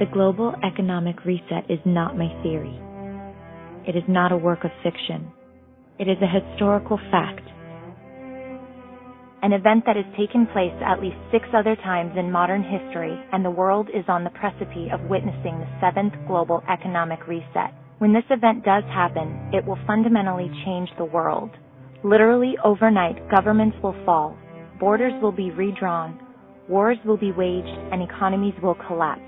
The global economic reset is not my theory. It is not a work of fiction. It is a historical fact. An event that has taken place at least 6 other times in modern history, and the world is on the precipice of witnessing the 7th global economic reset. When this event does happen, it will fundamentally change the world. Literally overnight, governments will fall, borders will be redrawn, wars will be waged, and economies will collapse.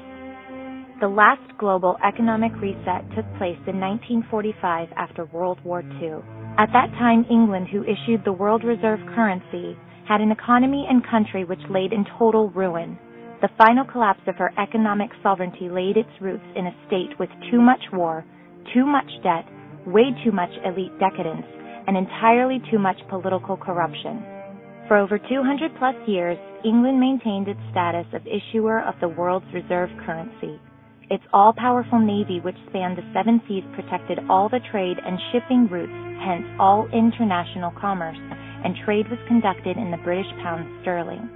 The last global economic reset took place in 1945 after World War II. At that time, England, who issued the world reserve currency, had an economy and country which laid in total ruin. The final collapse of her economic sovereignty laid its roots in a state with too much war, too much debt, way too much elite decadence, and entirely too much political corruption. For over 200 plus years, England maintained its status of issuer of the world's reserve currency. Its all-powerful navy, which spanned the 7 seas, protected all the trade and shipping routes, hence all international commerce, and trade was conducted in the British pound sterling.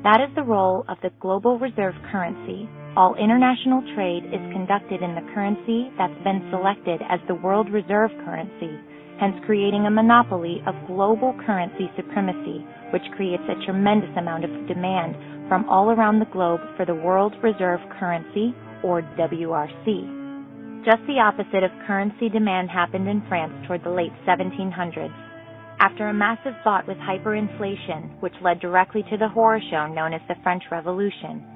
That is the role of the global reserve currency. All international trade is conducted in the currency that's been selected as the world reserve currency, hence creating a monopoly of global currency supremacy, which creates a tremendous amount of demand from all around the globe for the world reserve currency, or WRC. Just the opposite of currency demand happened in France toward the late 1700s. After a massive bout with hyperinflation, which led directly to the horror show known as the French Revolution,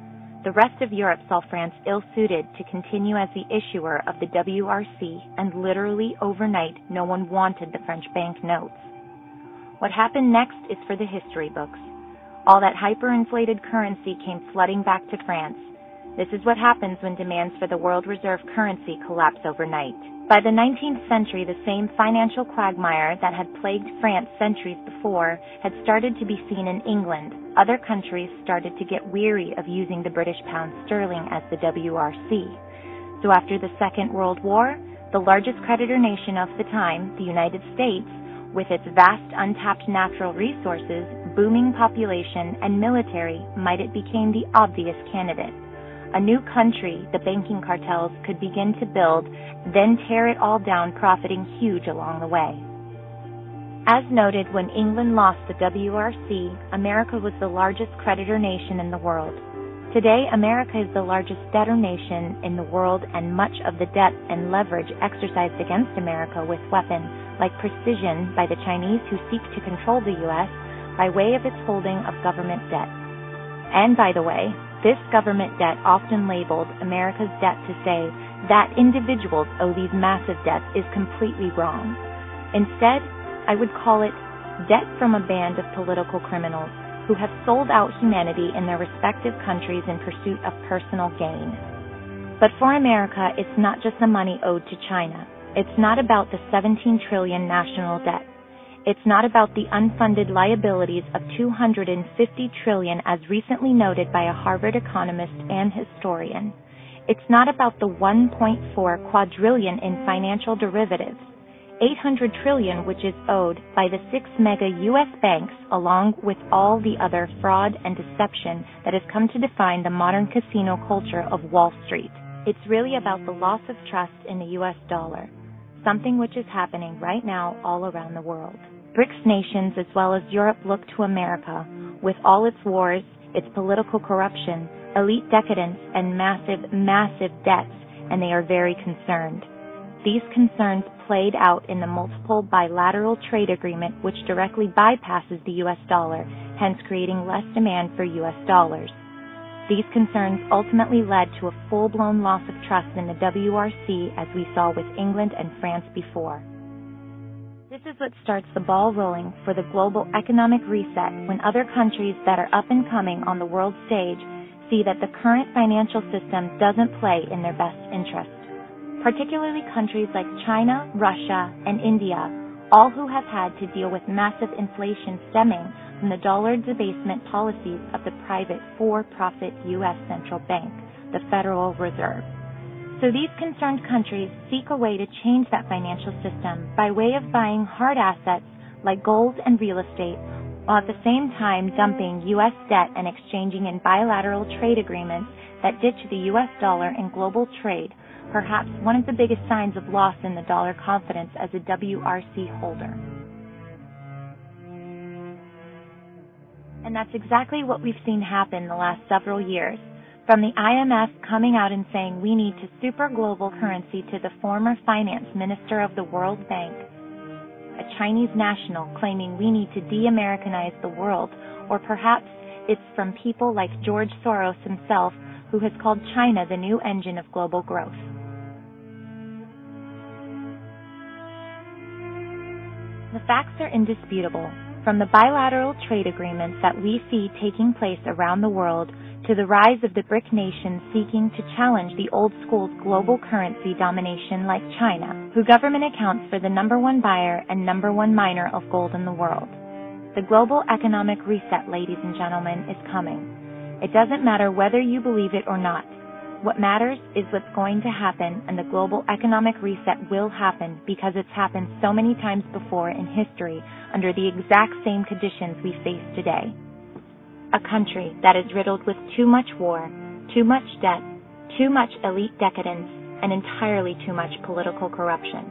the rest of Europe saw France ill-suited to continue as the issuer of the WRC, and literally overnight no one wanted the French banknotes. What happened next is for the history books. All that hyperinflated currency came flooding back to France. This is what happens when demands for the world reserve currency collapse overnight. By the 19th century, the same financial quagmire that had plagued France centuries before had started to be seen in England. Other countries started to get weary of using the British pound sterling as the WRC. So after the Second World War, the largest creditor nation of the time, the United States, with its vast untapped natural resources, booming population, and military, it became the obvious candidate. A new country the banking cartels could begin to build, then tear it all down, profiting huge along the way. As noted, when England lost the WRC, America was the largest creditor nation in the world. Today, America is the largest debtor nation in the world, and much of the debt and leverage exercised against America with weapons like precision by the Chinese, who seek to control the U.S. by way of its holding of government debt. And by the way, this government debt, often labeled America's debt to say that individuals owe these massive debts, is completely wrong. Instead, I would call it debt from a band of political criminals who have sold out humanity in their respective countries in pursuit of personal gain. But for America, it's not just the money owed to China. It's not about the 17 trillion national debt. It's not about the unfunded liabilities of 250 trillion, as recently noted by a Harvard economist and historian. It's not about the 1.4 quadrillion in financial derivatives, 800 trillion which is owed by the 6 mega U.S. banks, along with all the other fraud and deception that has come to define the modern casino culture of Wall Street. It's really about the loss of trust in the U.S. dollar, something which is happening right now all around the world. BRICS nations as well as Europe look to America with all its wars, its political corruption, elite decadence, and massive debts, and they are very concerned. These concerns played out in the multiple bilateral trade agreement, which directly bypasses the U.S. dollar, hence creating less demand for U.S. dollars. These concerns ultimately led to a full-blown loss of trust in the WRC, as we saw with England and France before. This is what starts the ball rolling for the global economic reset, when other countries that are up and coming on the world stage see that the current financial system doesn't play in their best interest. Particularly countries like China, Russia, and India, all who have had to deal with massive inflation stemming from the dollar debasement policies of the private for-profit U.S. central bank, the Federal Reserve. So these concerned countries seek a way to change that financial system by way of buying hard assets like gold and real estate, while at the same time dumping U.S. debt and exchanging in bilateral trade agreements that ditch the U.S. dollar in global trade, perhaps one of the biggest signs of loss in the dollar confidence as a WRC holder. And that's exactly what we've seen happen the last several years. From the IMF coming out and saying we need to super global currency to the former finance minister of the World Bank, a Chinese national claiming we need to de-Americanize the world, or perhaps it's from people like George Soros himself, who has called China the new engine of global growth. The facts are indisputable. From the bilateral trade agreements that we see taking place around the world to the rise of the BRIC nations seeking to challenge the old school's global currency domination like China, whose government accounts for the #1 buyer and #1 miner of gold in the world. The global economic reset, ladies and gentlemen, is coming. It doesn't matter whether you believe it or not. What matters is what's going to happen, and the global economic reset will happen because it's happened so many times before in history under the exact same conditions we face today. A country that is riddled with too much war, too much debt, too much elite decadence, and entirely too much political corruption.